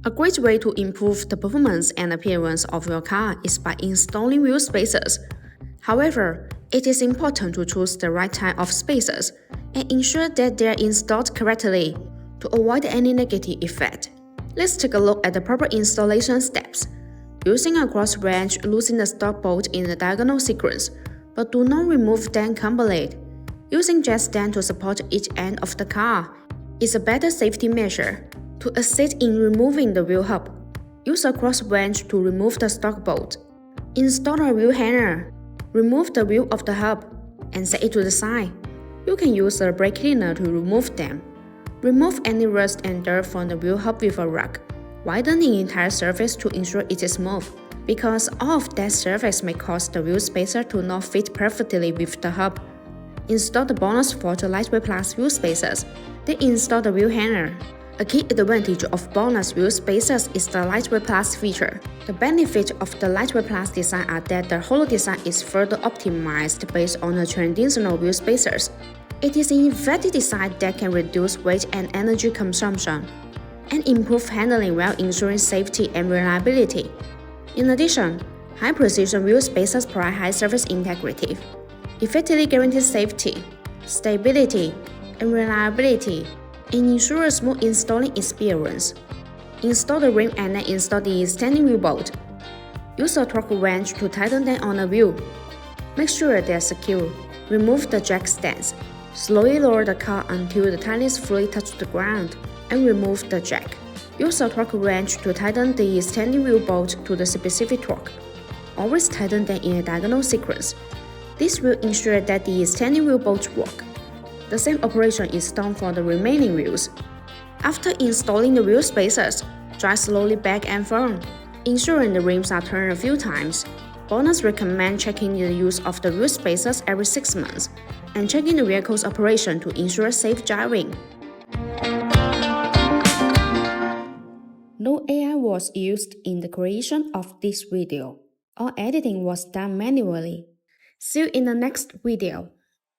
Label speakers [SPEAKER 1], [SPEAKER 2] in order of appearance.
[SPEAKER 1] A great way to improve the performance and appearance of your car is by installing wheel spacers. However, it is important to choose the right type of spacers and ensure that they are installed correctly to avoid any negative effect. Let's take a look at the proper installation steps. Using a cross wrench, loosen the stock bolt in the diagonal sequence, but do not remove them completely. Using jack stand to support each end of the car is a better safety measure. To assist in removing the wheel hub, use a cross wrench to remove the stock bolt. Install a wheel hanger. Remove the wheel of the hub and set it to the side. You can use a brake cleaner to remove them. Remove any rust and dirt from the wheel hub with a rag. Widen the entire surface to ensure it is smooth, because all of that surface may cause the wheel spacer to not fit perfectly with the hub. Install the BONOSS lightweight plus wheel spacers. Then install the wheel hanger. A key advantage of BONOSS wheel spacers is the lightweight plus feature. The benefits of the lightweight plus design are that the hollow design is further optimized based on the traditional wheel spacers. It is an effective design that can reduce weight and energy consumption, and improve handling while ensuring safety and reliability. In addition, high-precision wheel spacers provide high surface integrity, effectively guarantee safety, stability, and reliability, and ensure a smooth installing experience. Install the rim and then install the standing wheel bolt. Use a torque wrench to tighten them on the wheel. Make sure they are secure. Remove the jack stands. Slowly lower the car until the tires fully touch the ground, and remove the jack. Use a torque wrench to tighten the standing wheel bolt to the specific torque. Always tighten them in a diagonal sequence. This will ensure that the standing wheel bolts work. The same operation is done for the remaining wheels. After installing the wheel spacers, drive slowly back and forth, ensuring the rims are turned a few times. BONOSS recommend checking the use of the wheel spacers every 6 months and checking the vehicle's operation to ensure safe driving. No AI was used in the creation of this video. All editing was done manually. See you in the next video.